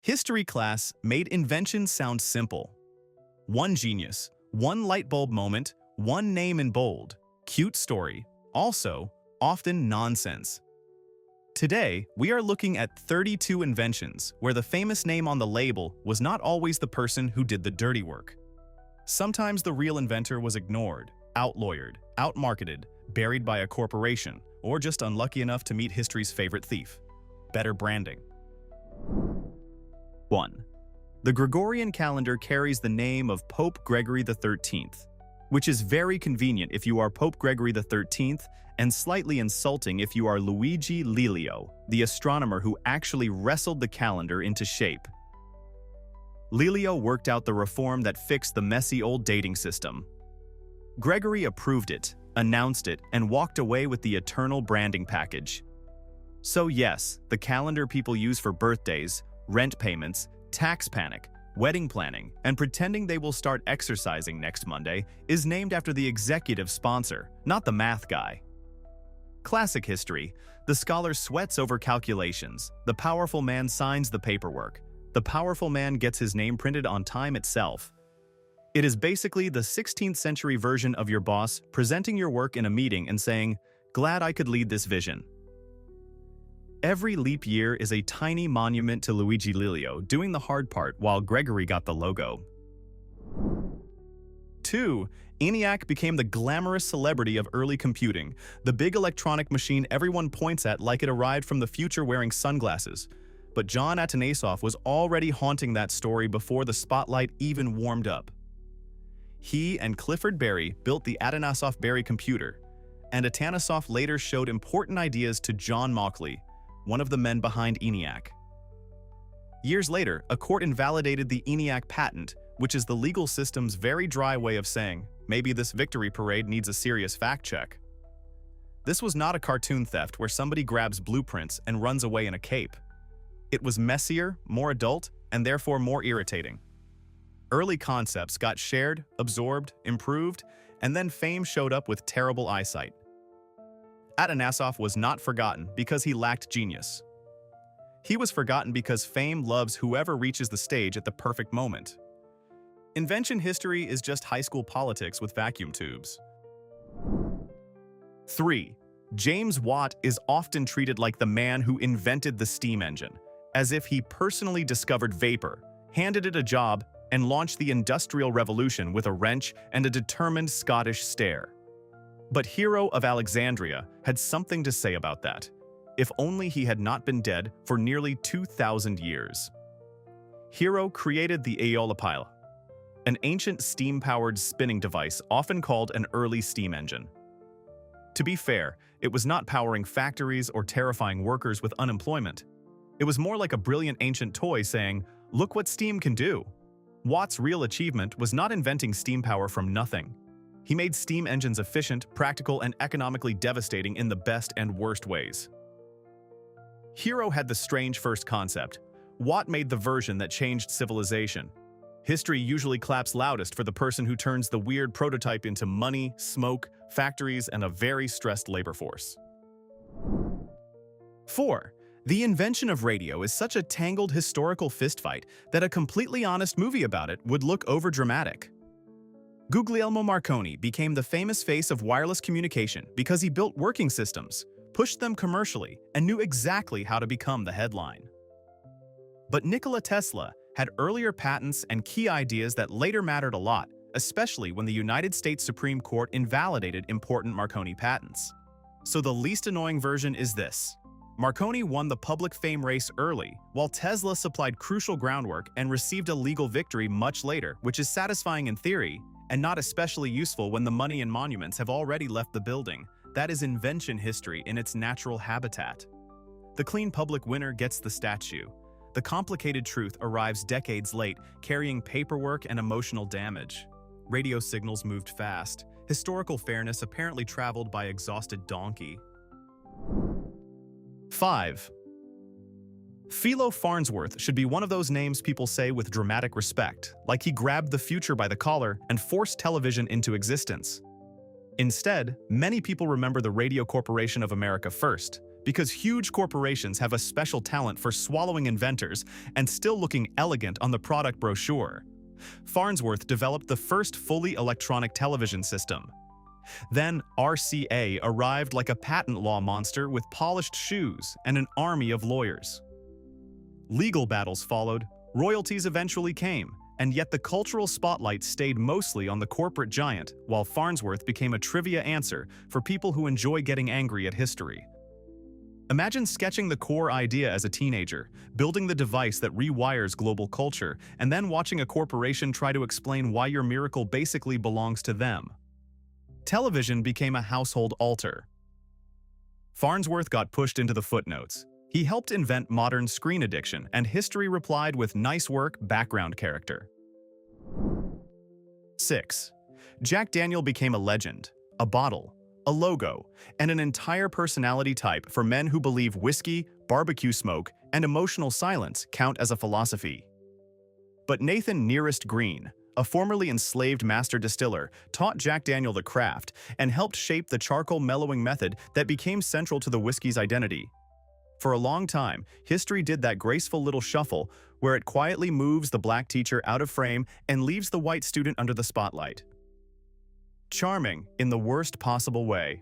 History class made inventions sound simple. One genius, one light bulb moment, one name in bold. Cute story. Also, often nonsense. Today, we are looking at 32 inventions where the famous name on the label was not always the person who did the dirty work. Sometimes the real inventor was ignored, outlawyered, outmarketed, buried by a corporation, or just unlucky enough to meet history's favorite thief. Better branding. 1. The Gregorian calendar carries the name of Pope Gregory XIII, which is very convenient if you are Pope Gregory XIII and slightly insulting if you are Luigi Lelio, the astronomer who actually wrestled the calendar into shape. Lelio worked out the reform that fixed the messy old dating system. Gregory approved it, announced it, and walked away with the eternal branding package. So yes, the calendar people use for birthdays, rent payments, tax panic, wedding planning, and pretending they will start exercising next Monday is named after the executive sponsor, not the math guy. Classic history. The scholar sweats over calculations. The powerful man signs the paperwork. The powerful man gets his name printed on time itself. It is basically the 16th century version of your boss presenting your work in a meeting and saying, "Glad I could lead this vision." Every leap year is a tiny monument to Luigi Lelio doing the hard part while Gregory got the logo. 2. ENIAC became the glamorous celebrity of early computing, the big electronic machine everyone points at like it arrived from the future wearing sunglasses. But John Atanasoff was already haunting that story before the spotlight even warmed up. He and Clifford Berry built the Atanasoff-Berry computer, and Atanasoff later showed important ideas to John Mauchly, one of the men behind ENIAC. Years later, a court invalidated the ENIAC patent, which is the legal system's very dry way of saying, maybe this victory parade needs a serious fact check. This was not a cartoon theft where somebody grabs blueprints and runs away in a cape. It was messier, more adult, and therefore more irritating. Early concepts got shared, absorbed, improved, and then fame showed up with terrible eyesight. Atanasoff was not forgotten because he lacked genius. He was forgotten because fame loves whoever reaches the stage at the perfect moment. Invention history is just high school politics with vacuum tubes. 3. James Watt is often treated like the man who invented the steam engine, as if he personally discovered vapor, handed it a job, and launched the Industrial Revolution with a wrench and a determined Scottish stare. But Hero of Alexandria had something to say about that, if only he had not been dead for nearly 2,000 years. Hero created the Aeolipile, an ancient steam-powered spinning device often called an early steam engine. To be fair, it was not powering factories or terrifying workers with unemployment. It was more like a brilliant ancient toy saying, "Look what steam can do." Watt's real achievement was not inventing steam power from nothing. He made steam engines efficient, practical, and economically devastating in the best and worst ways. Hero had the strange first concept. Watt made the version that changed civilization. History usually claps loudest for the person who turns the weird prototype into money, smoke, factories, and a very stressed labor force. 4. The invention of radio is such a tangled historical fistfight that a completely honest movie about it would look overdramatic. Guglielmo Marconi became the famous face of wireless communication because he built working systems, pushed them commercially, and knew exactly how to become the headline. But Nikola Tesla had earlier patents and key ideas that later mattered a lot, especially when the United States Supreme Court invalidated important Marconi patents. So the least annoying version is this. Marconi won the public fame race early, while Tesla supplied crucial groundwork and received a legal victory much later, which is satisfying in theory, and not especially useful when the money and monuments have already left the building. That is invention history in its natural habitat. The clean public winner gets the statue. The complicated truth arrives decades late, carrying paperwork and emotional damage. Radio signals moved fast. Historical fairness apparently traveled by exhausted donkey. 5. Philo Farnsworth should be one of those names people say with dramatic respect, like he grabbed the future by the collar and forced television into existence. Instead, many people remember the Radio Corporation of America first, because huge corporations have a special talent for swallowing inventors and still looking elegant on the product brochure. Farnsworth developed the first fully electronic television system. Then RCA arrived like a patent law monster with polished shoes and an army of lawyers. Legal battles followed, royalties eventually came, and yet the cultural spotlight stayed mostly on the corporate giant, while Farnsworth became a trivia answer for people who enjoy getting angry at history. Imagine sketching the core idea as a teenager, building the device that rewires global culture, and then watching a corporation try to explain why your miracle basically belongs to them. Television became a household altar. Farnsworth got pushed into the footnotes. He helped invent modern screen addiction, and history replied with "nice work, background character." 6. Jack Daniel became a legend, a bottle, a logo, and an entire personality type for men who believe whiskey, barbecue smoke, and emotional silence count as a philosophy. But Nathan Nearest Green, a formerly enslaved master distiller, taught Jack Daniel the craft and helped shape the charcoal mellowing method that became central to the whiskey's identity. For a long time, history did that graceful little shuffle where it quietly moves the black teacher out of frame and leaves the white student under the spotlight. Charming in the worst possible way.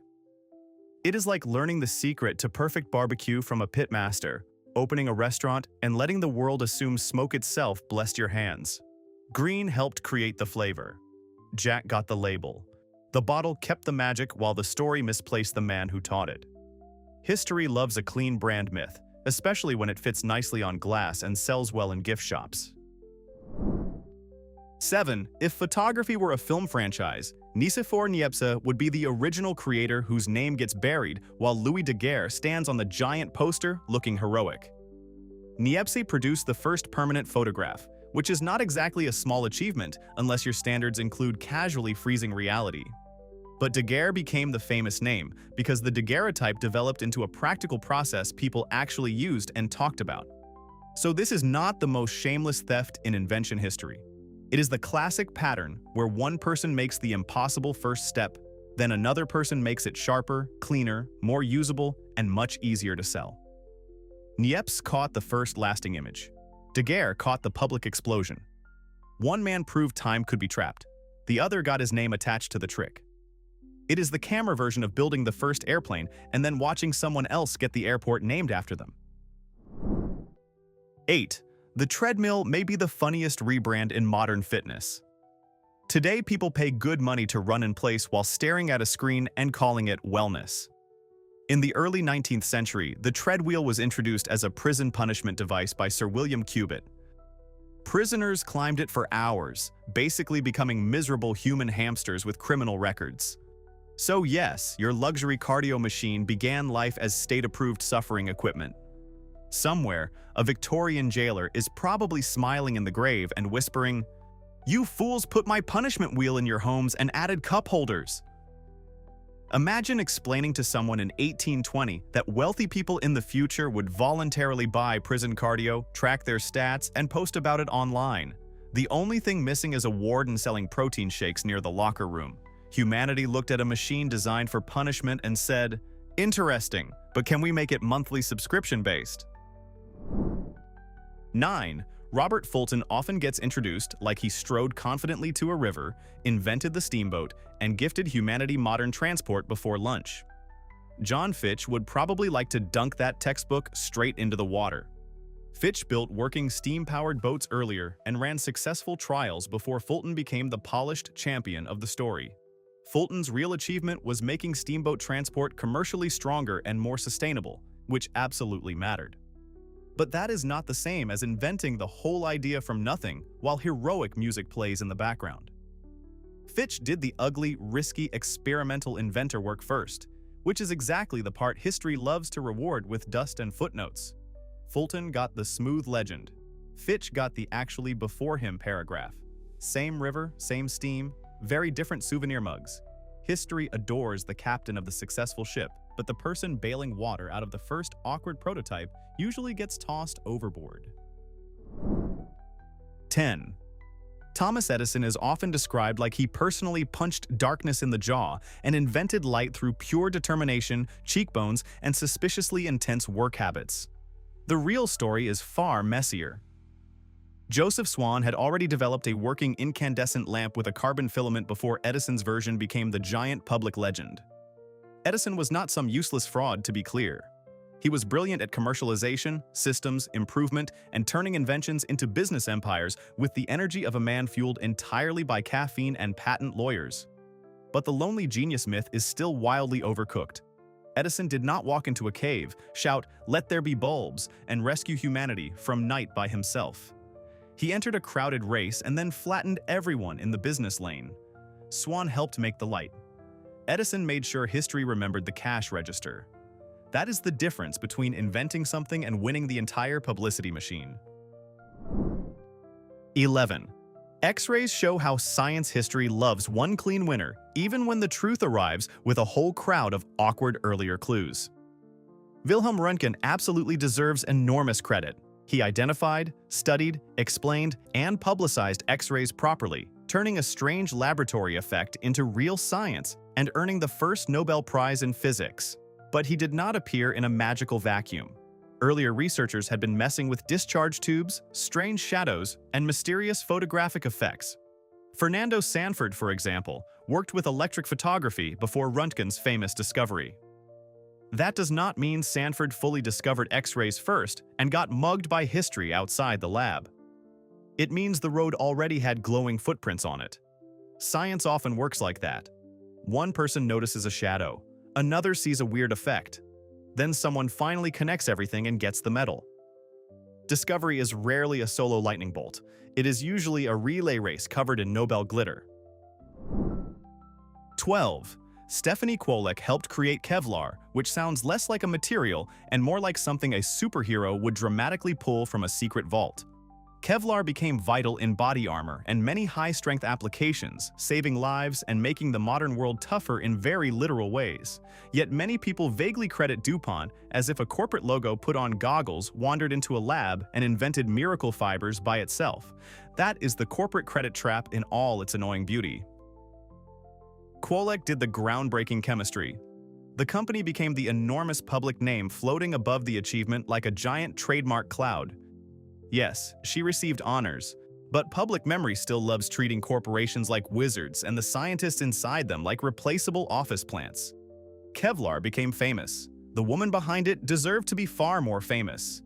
It is like learning the secret to perfect barbecue from a pitmaster, opening a restaurant, and letting the world assume smoke itself blessed your hands. Green helped create the flavor. Jack got the label. The bottle kept the magic while the story misplaced the man who taught it. History loves a clean brand myth, especially when it fits nicely on glass and sells well in gift shops. 7. If photography were a film franchise, Nicéphore Niepce would be the original creator whose name gets buried while Louis Daguerre stands on the giant poster looking heroic. Niepce produced the first permanent photograph, which is not exactly a small achievement unless your standards include casually freezing reality. But Daguerre became the famous name because the daguerreotype developed into a practical process people actually used and talked about. So this is not the most shameless theft in invention history. It is the classic pattern where one person makes the impossible first step, then another person makes it sharper, cleaner, more usable, and much easier to sell. Niepce caught the first lasting image. Daguerre caught the public explosion. One man proved time could be trapped. The other got his name attached to the trick. It is the camera version of building the first airplane and then watching someone else get the airport named after them. 8. The treadmill may be the funniest rebrand in modern fitness. Today, people pay good money to run in place while staring at a screen and calling it wellness. In the early 19th century, the treadwheel was introduced as a prison punishment device by Sir William Cubitt. Prisoners climbed it for hours, basically becoming miserable human hamsters with criminal records. So yes, your luxury cardio machine began life as state-approved suffering equipment. Somewhere, a Victorian jailer is probably smiling in the grave and whispering, "You fools put my punishment wheel in your homes and added cup holders." Imagine explaining to someone in 1820 that wealthy people in the future would voluntarily buy prison cardio, track their stats, and post about it online. The only thing missing is a warden selling protein shakes near the locker room. Humanity looked at a machine designed for punishment and said, "Interesting, but can we make it monthly subscription-based?" 9. Robert Fulton often gets introduced like he strode confidently to a river, invented the steamboat, and gifted humanity modern transport before lunch. John Fitch would probably like to dunk that textbook straight into the water. Fitch built working steam-powered boats earlier and ran successful trials before Fulton became the polished champion of the story. Fulton's real achievement was making steamboat transport commercially stronger and more sustainable, which absolutely mattered. But that is not the same as inventing the whole idea from nothing while heroic music plays in the background. Fitch did the ugly, risky, experimental inventor work first, which is exactly the part history loves to reward with dust and footnotes. Fulton got the smooth legend. Fitch got the actually before him paragraph. Same river, same steam, very different souvenir mugs. History adores the captain of the successful ship, but the person bailing water out of the first awkward prototype usually gets tossed overboard. 10. Thomas Edison is often described like he personally punched darkness in the jaw and invented light through pure determination, cheekbones, and suspiciously intense work habits. The real story is far messier. Joseph Swan had already developed a working incandescent lamp with a carbon filament before Edison's version became the giant public legend. Edison was not some useless fraud, to be clear. He was brilliant at commercialization, systems, improvement, and turning inventions into business empires with the energy of a man fueled entirely by caffeine and patent lawyers. But the lonely genius myth is still wildly overcooked. Edison did not walk into a cave, shout, "Let there be bulbs," and rescue humanity from night by himself. He entered a crowded race and then flattened everyone in the business lane. Swan helped make the light. Edison made sure history remembered the cash register. That is the difference between inventing something and winning the entire publicity machine. 11. X-rays show how science history loves one clean winner, even when the truth arrives with a whole crowd of awkward earlier clues. Wilhelm Röntgen absolutely deserves enormous credit. He identified, studied, explained, and publicized X-rays properly, turning a strange laboratory effect into real science and earning the first Nobel Prize in physics. But he did not appear in a magical vacuum. Earlier researchers had been messing with discharge tubes, strange shadows, and mysterious photographic effects. Fernando Sanford, for example, worked with electric photography before Röntgen's famous discovery. That does not mean Sanford fully discovered X-rays first and got mugged by history outside the lab. It means the road already had glowing footprints on it. Science often works like that. One person notices a shadow, another sees a weird effect. Then someone finally connects everything and gets the medal. Discovery is rarely a solo lightning bolt. It is usually a relay race covered in Nobel glitter. 12. Stephanie Kwolek helped create Kevlar, which sounds less like a material and more like something a superhero would dramatically pull from a secret vault. Kevlar became vital in body armor and many high-strength applications, saving lives and making the modern world tougher in very literal ways. Yet many people vaguely credit DuPont as if a corporate logo put on goggles wandered into a lab and invented miracle fibers by itself. That is the corporate credit trap in all its annoying beauty. Kwolek did the groundbreaking chemistry. The company became the enormous public name floating above the achievement like a giant trademark cloud. Yes, she received honors, but public memory still loves treating corporations like wizards and the scientists inside them like replaceable office plants. Kevlar became famous. The woman behind it deserved to be far more famous.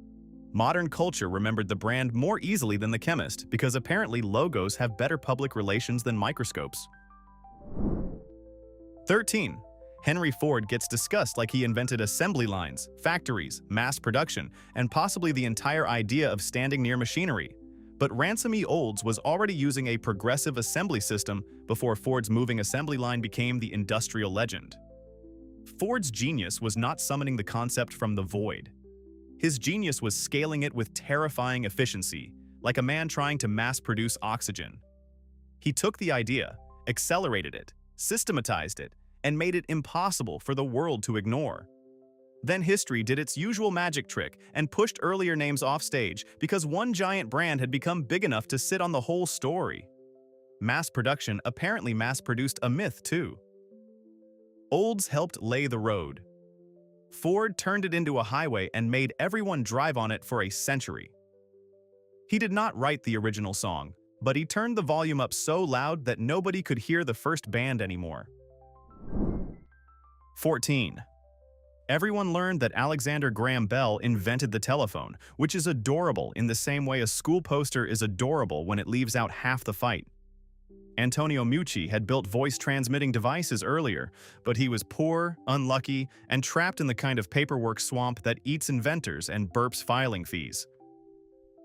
Modern culture remembered the brand more easily than the chemist because apparently logos have better public relations than microscopes. 13. Henry Ford gets discussed like he invented assembly lines, factories, mass production, and possibly the entire idea of standing near machinery. But Ransom E. Olds was already using a progressive assembly system before Ford's moving assembly line became the industrial legend. Ford's genius was not summoning the concept from the void. His genius was scaling it with terrifying efficiency, like a man trying to mass-produce oxygen. He took the idea, accelerated it, systematized it, and made it impossible for the world to ignore. Then history did its usual magic trick and pushed earlier names off stage because one giant brand had become big enough to sit on the whole story. Mass production apparently mass-produced a myth too. Olds helped lay the road. Ford turned it into a highway and made everyone drive on it for a century. He did not write the original song, but he turned the volume up so loud that nobody could hear the first band anymore. 14. Everyone learned that Alexander Graham Bell invented the telephone, which is adorable in the same way a school poster is adorable when it leaves out half the fight. Antonio Meucci had built voice-transmitting devices earlier, but he was poor, unlucky, and trapped in the kind of paperwork swamp that eats inventors and burps filing fees.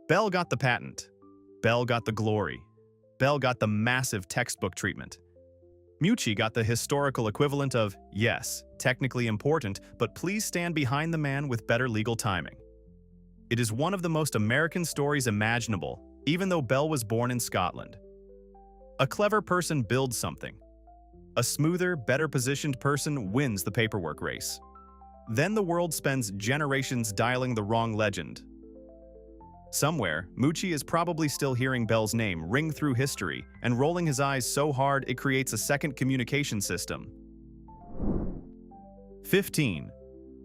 Bell got the patent. Bell got the glory. Bell got the massive textbook treatment. Meucci got the historical equivalent of, yes, technically important, but please stand behind the man with better legal timing. It is one of the most American stories imaginable, even though Bell was born in Scotland. A clever person builds something. A smoother, better-positioned person wins the paperwork race. Then the world spends generations dialing the wrong legend. Somewhere, Mucci is probably still hearing Bell's name ring through history and rolling his eyes so hard it creates a second communication system. 15.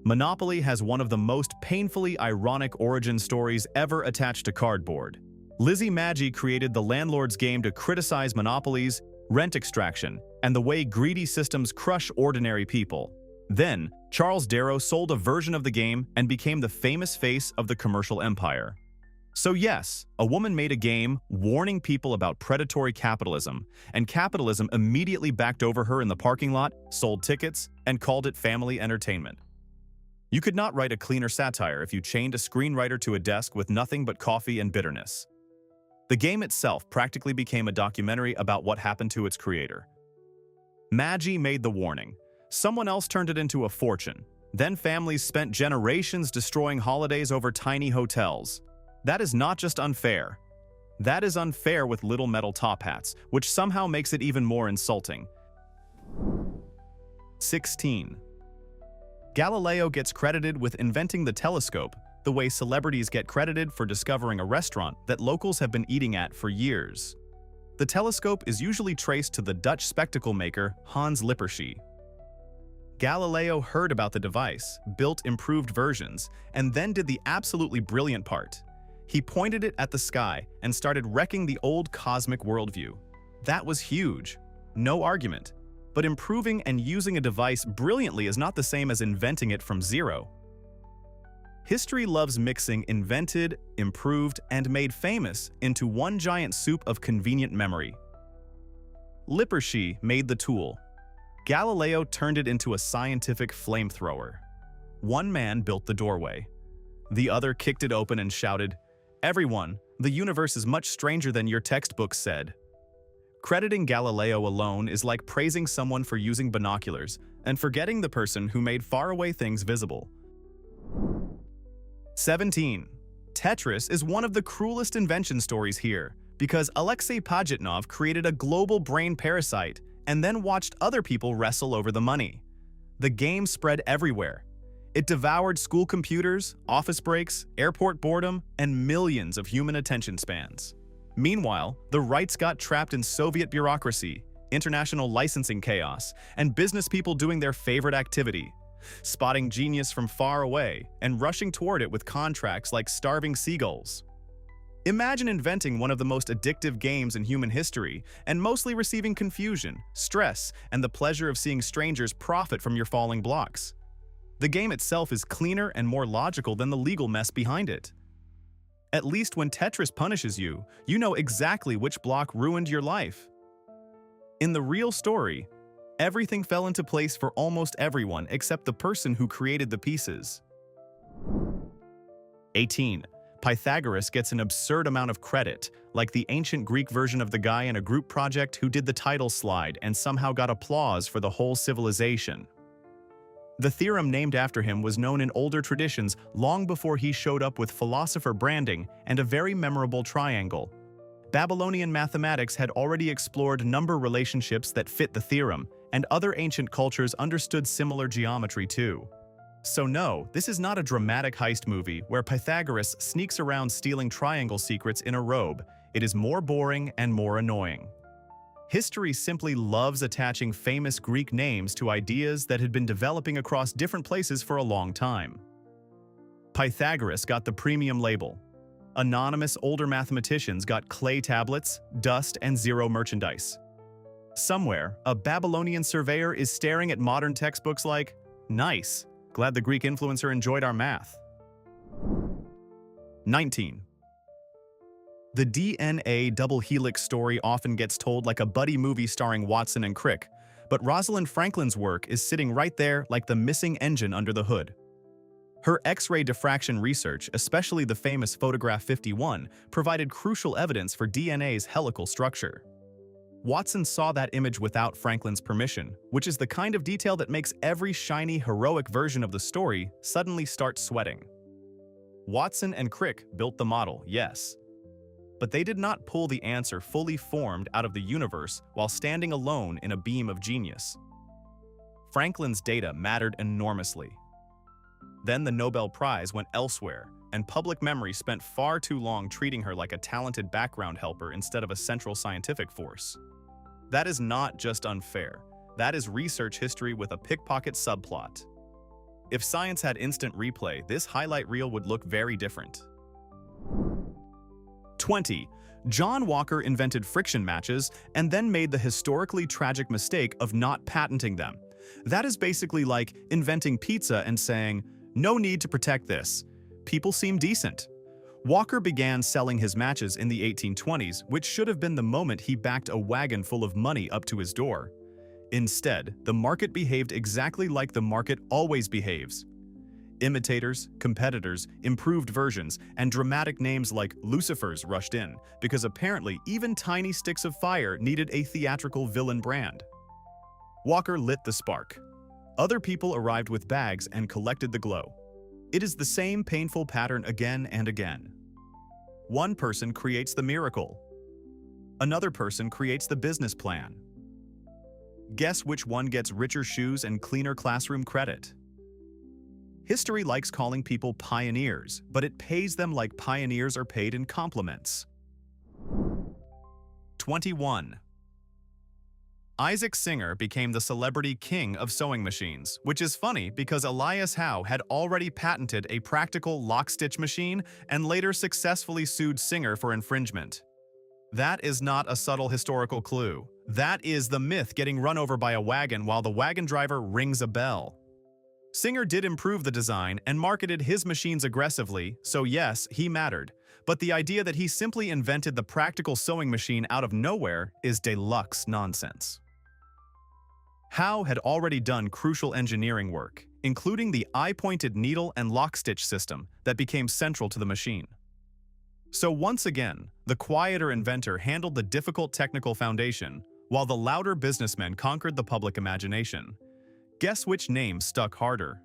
Monopoly has one of the most painfully ironic origin stories ever attached to cardboard. Lizzie Magie created the landlord's game to criticize monopolies, rent extraction, and the way greedy systems crush ordinary people. Then, Charles Darrow sold a version of the game and became the famous face of the commercial empire. So yes, a woman made a game warning people about predatory capitalism, and capitalism immediately backed over her in the parking lot, sold tickets, and called it family entertainment. You could not write a cleaner satire if you chained a screenwriter to a desk with nothing but coffee and bitterness. The game itself practically became a documentary about what happened to its creator. Magie made the warning. Someone else turned it into a fortune. Then families spent generations destroying holidays over tiny hotels. That is not just unfair. That is unfair with little metal top hats, which somehow makes it even more insulting. 16. Galileo gets credited with inventing the telescope, the way celebrities get credited for discovering a restaurant that locals have been eating at for years. The telescope is usually traced to the Dutch spectacle maker Hans Lippershey. Galileo heard about the device, built improved versions, and then did the absolutely brilliant part. He pointed it at the sky and started wrecking the old cosmic worldview. That was huge. No argument. But improving and using a device brilliantly is not the same as inventing it from zero. History loves mixing invented, improved, and made famous into one giant soup of convenient memory. Lippershey made the tool. Galileo turned it into a scientific flamethrower. One man built the doorway. The other kicked it open and shouted, "Everyone, the universe is much stranger than your textbooks said." Crediting Galileo alone is like praising someone for using binoculars and forgetting the person who made faraway things visible. 17. Tetris is one of the cruelest invention stories here because Alexei Pajitnov created a global brain parasite and then watched other people wrestle over the money. The game spread everywhere. It devoured school computers, office breaks, airport boredom, and millions of human attention spans. Meanwhile, the rights got trapped in Soviet bureaucracy, international licensing chaos, and business people doing their favorite activity, spotting genius from far away and rushing toward it with contracts like starving seagulls. Imagine inventing one of the most addictive games in human history and mostly receiving confusion, stress, and the pleasure of seeing strangers profit from your falling blocks. The game itself is cleaner and more logical than the legal mess behind it. At least when Tetris punishes you, you know exactly which block ruined your life. In the real story, everything fell into place for almost everyone except the person who created the pieces. 18. Pythagoras gets an absurd amount of credit, like the ancient Greek version of the guy in a group project who did the title slide and somehow got applause for the whole civilization. The theorem named after him was known in older traditions long before he showed up with philosopher branding and a very memorable triangle. Babylonian mathematics had already explored number relationships that fit the theorem, and other ancient cultures understood similar geometry too. So no, this is not a dramatic heist movie where Pythagoras sneaks around stealing triangle secrets in a robe. It is more boring and more annoying. History simply loves attaching famous Greek names to ideas that had been developing across different places for a long time. Pythagoras got the premium label. Anonymous older mathematicians got clay tablets, dust, and zero merchandise. Somewhere, a Babylonian surveyor is staring at modern textbooks like, "Nice, glad the Greek influencer enjoyed our math." 19. The DNA double helix story often gets told like a buddy movie starring Watson and Crick, but Rosalind Franklin's work is sitting right there like the missing engine under the hood. Her X-ray diffraction research, especially the famous photograph 51, provided crucial evidence for DNA's helical structure. Watson saw that image without Franklin's permission, which is the kind of detail that makes every shiny, heroic version of the story suddenly start sweating. Watson and Crick built the model, yes, but they did not pull the answer fully formed out of the universe while standing alone in a beam of genius. Franklin's data mattered enormously. Then the Nobel Prize went elsewhere, and public memory spent far too long treating her like a talented background helper instead of a central scientific force. That is not just unfair. That is research history with a pickpocket subplot. If science had instant replay, this highlight reel would look very different. 20. John Walker invented friction matches and then made the historically tragic mistake of not patenting them. That is basically like inventing pizza and saying, "No need to protect this. People seem decent." Walker began selling his matches in the 1820s, which should have been the moment he backed a wagon full of money up to his door. Instead, the market behaved exactly like the market always behaves. Imitators, competitors, improved versions, and dramatic names like Lucifers rushed in, because apparently even tiny sticks of fire needed a theatrical villain brand. Walker lit the spark. Other people arrived with bags and collected the glow. It is the same painful pattern again and again. One person creates the miracle. Another person creates the business plan. Guess which one gets richer shoes and cleaner classroom credit? History likes calling people pioneers, but it pays them like pioneers are paid in compliments. 21. Isaac Singer became the celebrity king of sewing machines, which is funny because Elias Howe had already patented a practical lock-stitch machine and later successfully sued Singer for infringement. That is not a subtle historical clue. That is the myth getting run over by a wagon while the wagon driver rings a bell. Singer did improve the design and marketed his machines aggressively, so yes, he mattered. But the idea that he simply invented the practical sewing machine out of nowhere is deluxe nonsense. Howe had already done crucial engineering work, including the eye-pointed needle and lock-stitch system that became central to the machine. So once again, the quieter inventor handled the difficult technical foundation, while the louder businessmen conquered the public imagination. Guess which name stuck harder?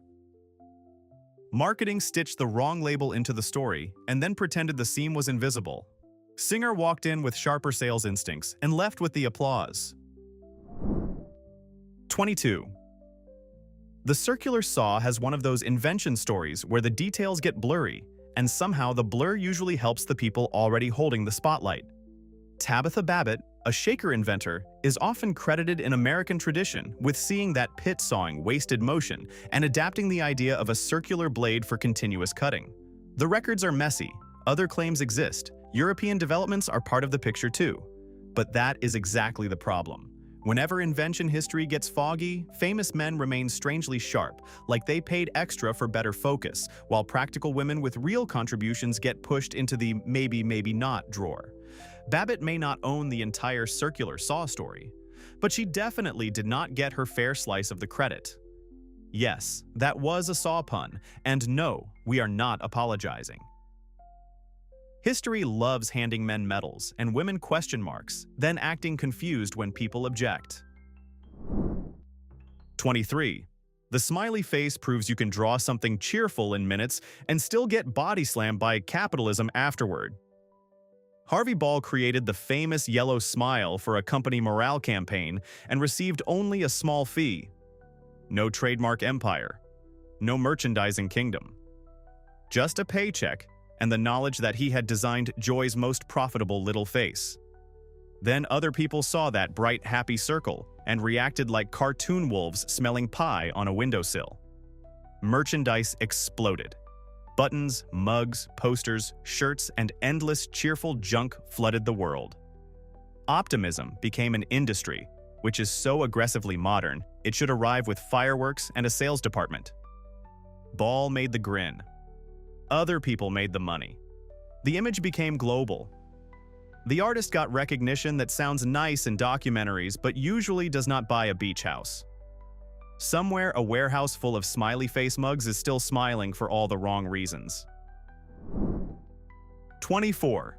Marketing stitched the wrong label into the story and then pretended the seam was invisible. Singer walked in with sharper sales instincts and left with the applause. 22. The circular saw has one of those invention stories where the details get blurry, and somehow the blur usually helps the people already holding the spotlight. Tabitha Babbitt, a shaker inventor, is often credited in American tradition with seeing that pit sawing wasted motion and adapting the idea of a circular blade for continuous cutting. The records are messy. Other claims exist. European developments are part of the picture too. But that is exactly the problem. Whenever invention history gets foggy, famous men remain strangely sharp, like they paid extra for better focus, while practical women with real contributions get pushed into the maybe, maybe not drawer. Babbitt may not own the entire circular saw story, but she definitely did not get her fair slice of the credit. Yes, that was a saw pun, and no, we are not apologizing. History loves handing men medals and women question marks, then acting confused when people object. 23. The smiley face proves you can draw something cheerful in minutes and still get body slammed by capitalism afterward. Harvey Ball created the famous yellow smile for a company morale campaign and received only a small fee. No trademark empire. No merchandising kingdom. Just a paycheck and the knowledge that he had designed Joy's most profitable little face. Then other people saw that bright, happy circle and reacted like cartoon wolves smelling pie on a windowsill. Merchandise exploded. Buttons, mugs, posters, shirts, and endless cheerful junk flooded the world. Optimism became an industry, which is so aggressively modern, it should arrive with fireworks and a sales department. Ball made the grin. Other people made the money. The image became global. The artist got recognition that sounds nice in documentaries but usually does not buy a beach house. Somewhere a warehouse full of smiley face mugs is still smiling for all the wrong reasons. 24.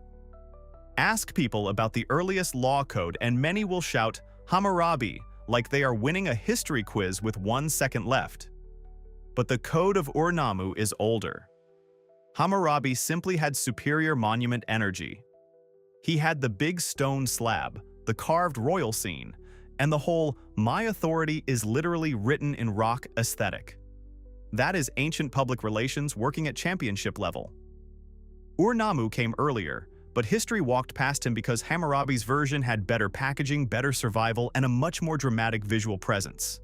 Ask people about the earliest law code and many will shout Hammurabi like they are winning a history quiz with 1 second left. But the Code of Ur-Nammu is older. Hammurabi simply had superior monument energy. He had the big stone slab, the carved royal scene, and the whole "my authority is literally written in rock" aesthetic. That is ancient public relations working at championship level. Ur-Nammu came earlier, but history walked past him because Hammurabi's version had better packaging, better survival, and a much more dramatic visual presence.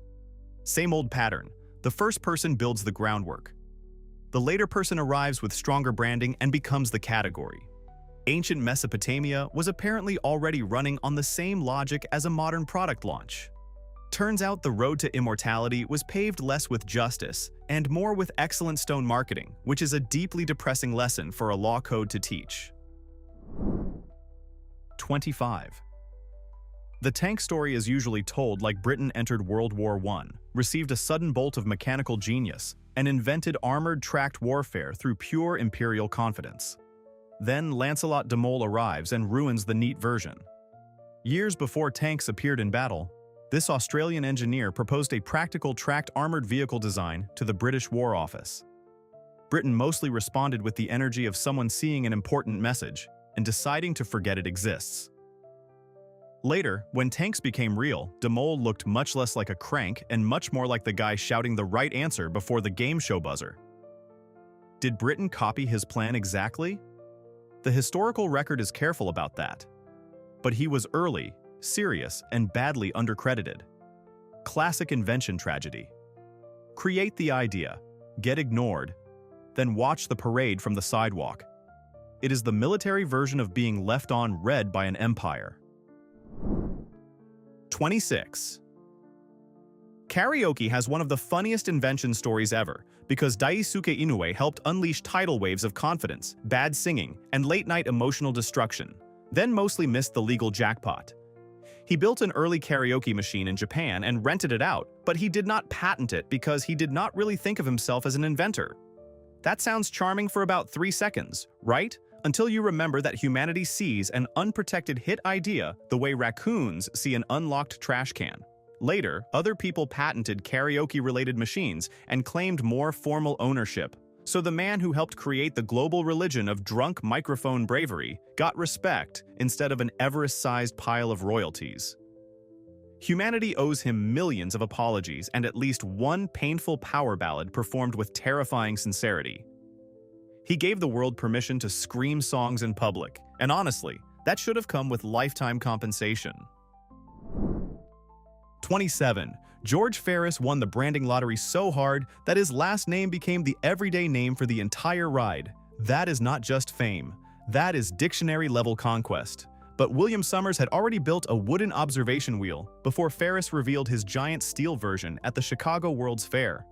Same old pattern. The first person builds the groundwork. The later person arrives with stronger branding and becomes the category. Ancient Mesopotamia was apparently already running on the same logic as a modern product launch. Turns out the road to immortality was paved less with justice and more with excellent stone marketing, which is a deeply depressing lesson for a law code to teach. 25. The tank story is usually told like Britain entered World War I, received a sudden bolt of mechanical genius, and invented armored tracked warfare through pure imperial confidence. Then Lancelot de Mol arrives and ruins the neat version. Years before tanks appeared in battle, this Australian engineer proposed a practical tracked armored vehicle design to the British War Office. Britain mostly responded with the energy of someone seeing an important message and deciding to forget it exists. Later, when tanks became real, de Mol looked much less like a crank and much more like the guy shouting the right answer before the game show buzzer. Did Britain copy his plan exactly? The historical record is careful about that. But he was early, serious, and badly undercredited. Classic invention tragedy. Create the idea, get ignored, then watch the parade from the sidewalk. It is the military version of being left on red by an empire. 26. Karaoke has one of the funniest invention stories ever because Daisuke Inoue helped unleash tidal waves of confidence, bad singing, and late-night emotional destruction, then mostly missed the legal jackpot. He built an early karaoke machine in Japan and rented it out, but he did not patent it because he did not really think of himself as an inventor. That sounds charming for about 3 seconds, right? Until you remember that humanity sees an unprotected hit idea the way raccoons see an unlocked trash can. Later, other people patented karaoke-related machines and claimed more formal ownership. So the man who helped create the global religion of drunk microphone bravery got respect instead of an Everest-sized pile of royalties. Humanity owes him millions of apologies and at least one painful power ballad performed with terrifying sincerity. He gave the world permission to scream songs in public, and honestly, that should have come with lifetime compensation. 27. George Ferris won the branding lottery so hard that his last name became the everyday name for the entire ride. That is not just fame. That is dictionary-level conquest. But William Summers had already built a wooden observation wheel before Ferris revealed his giant steel version at the Chicago World's Fair.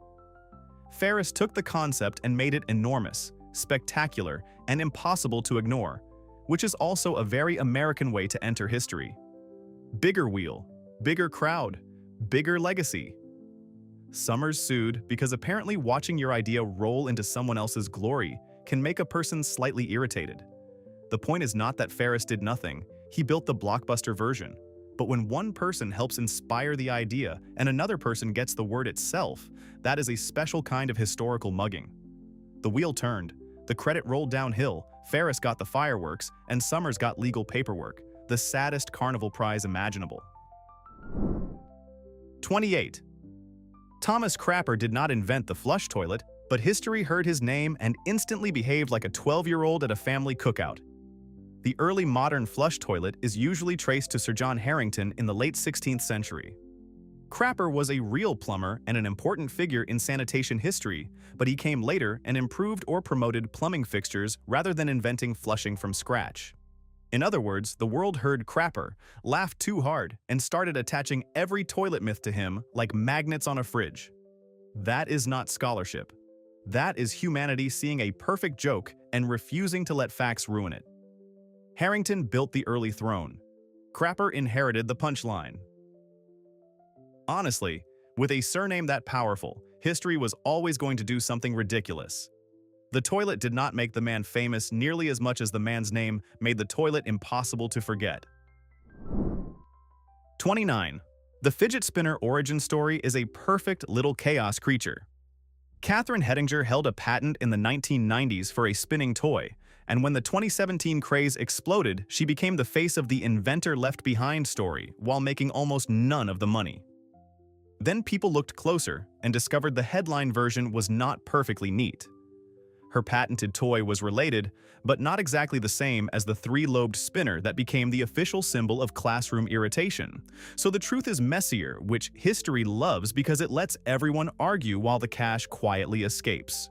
Ferris took the concept and made it enormous, spectacular, and impossible to ignore, which is also a very American way to enter history. Bigger wheel, bigger crowd, bigger legacy. Summers sued because apparently watching your idea roll into someone else's glory can make a person slightly irritated. The point is not that Ferris did nothing, he built the blockbuster version. But when one person helps inspire the idea and another person gets the word itself, that is a special kind of historical mugging. The wheel turned, the credit rolled downhill, Ferris got the fireworks, and Summers got legal paperwork, the saddest carnival prize imaginable. 28. Thomas Crapper did not invent the flush toilet, but history heard his name and instantly behaved like a 12-year-old at a family cookout. The early modern flush toilet is usually traced to Sir John Harington in the late 16th century. Crapper was a real plumber and an important figure in sanitation history, but he came later and improved or promoted plumbing fixtures rather than inventing flushing from scratch. In other words, the world heard Crapper, laughed too hard, and started attaching every toilet myth to him like magnets on a fridge. That is not scholarship. That is humanity seeing a perfect joke and refusing to let facts ruin it. Harrington built the early throne. Crapper inherited the punchline. Honestly, with a surname that powerful, history was always going to do something ridiculous. The toilet did not make the man famous nearly as much as the man's name made the toilet impossible to forget. 29. The fidget spinner origin story is a perfect little chaos creature. Catherine Hettinger held a patent in the 1990s for a spinning toy, and when the 2017 craze exploded, she became the face of the inventor left behind story while making almost none of the money. Then people looked closer and discovered the headline version was not perfectly neat. Her patented toy was related, but not exactly the same as the three-lobed spinner that became the official symbol of classroom irritation. So the truth is messier, which history loves because it lets everyone argue while the cash quietly escapes.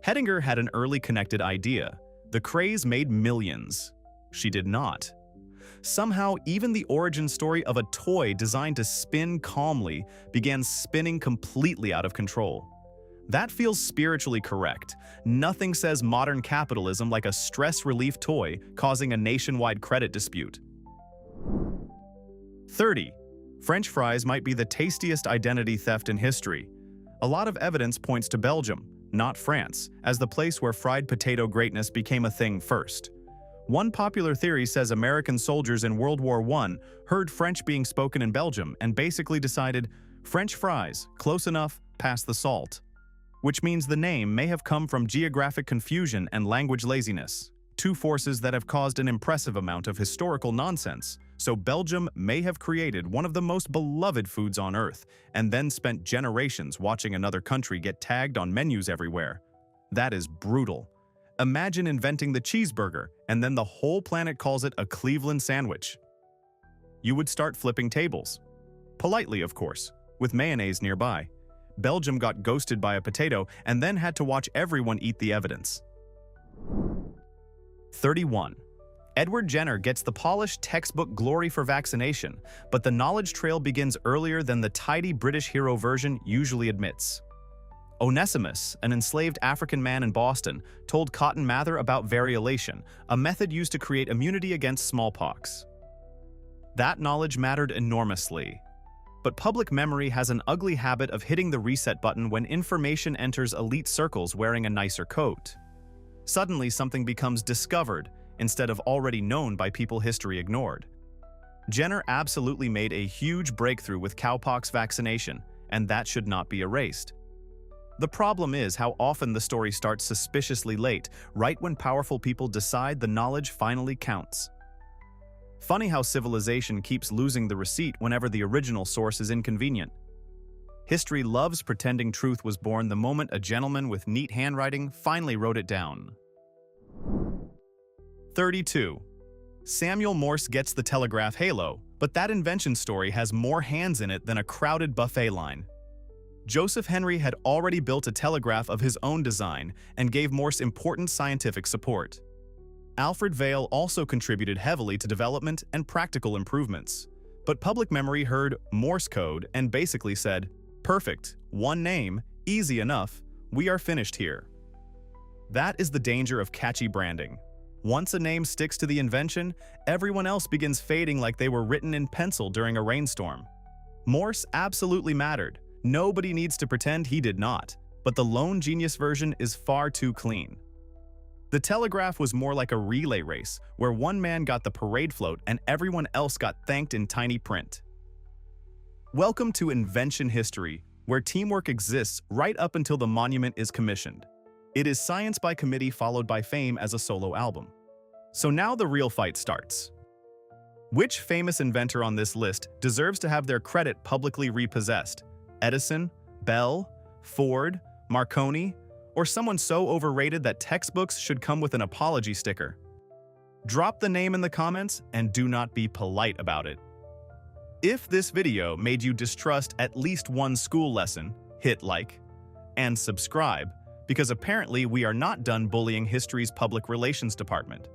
Hettinger had an early connected idea. The craze made millions. She did not. Somehow, even the origin story of a toy designed to spin calmly began spinning completely out of control. That feels spiritually correct. Nothing says modern capitalism like a stress relief toy causing a nationwide credit dispute. 30. French fries might be the tastiest identity theft in history. A lot of evidence points to Belgium, not France, as the place where fried potato greatness became a thing first. One popular theory says American soldiers in World War I heard French being spoken in Belgium and basically decided, French fries, close enough, pass the salt. Which means the name may have come from geographic confusion and language laziness, two forces that have caused an impressive amount of historical nonsense. So Belgium may have created one of the most beloved foods on Earth, and then spent generations watching another country get tagged on menus everywhere. That is brutal. Imagine inventing the cheeseburger, and then the whole planet calls it a Cleveland sandwich. You would start flipping tables. Politely, of course, with mayonnaise nearby. Belgium got ghosted by a potato and then had to watch everyone eat the evidence. 31. Edward Jenner gets the polished textbook glory for vaccination, but the knowledge trail begins earlier than the tidy British hero version usually admits. Onesimus, an enslaved African man in Boston, told Cotton Mather about variolation, a method used to create immunity against smallpox. That knowledge mattered enormously. But public memory has an ugly habit of hitting the reset button when information enters elite circles wearing a nicer coat. Suddenly, something becomes discovered instead of already known by people history ignored. Jenner absolutely made a huge breakthrough with cowpox vaccination, and that should not be erased. The problem is how often the story starts suspiciously late, right when powerful people decide the knowledge finally counts. Funny how civilization keeps losing the receipt whenever the original source is inconvenient. History loves pretending truth was born the moment a gentleman with neat handwriting finally wrote it down. 32. Samuel Morse gets the telegraph halo, but that invention story has more hands in it than a crowded buffet line. Joseph Henry had already built a telegraph of his own design and gave Morse important scientific support. Alfred Vail also contributed heavily to development and practical improvements. But public memory heard Morse code and basically said, perfect, one name, easy enough, we are finished here. That is the danger of catchy branding. Once a name sticks to the invention, everyone else begins fading like they were written in pencil during a rainstorm. Morse absolutely mattered. Nobody needs to pretend he did not, but the lone genius version is far too clean. The telegraph was more like a relay race, where one man got the parade float and everyone else got thanked in tiny print. Welcome to invention history, where teamwork exists right up until the monument is commissioned. It is science by committee followed by fame as a solo album. So now the real fight starts. Which famous inventor on this list deserves to have their credit publicly repossessed? Edison, Bell, Ford, Marconi, or someone so overrated that textbooks should come with an apology sticker? Drop the name in the comments and do not be polite about it. If this video made you distrust at least one school lesson, hit like and subscribe, because apparently we are not done bullying history's public relations department.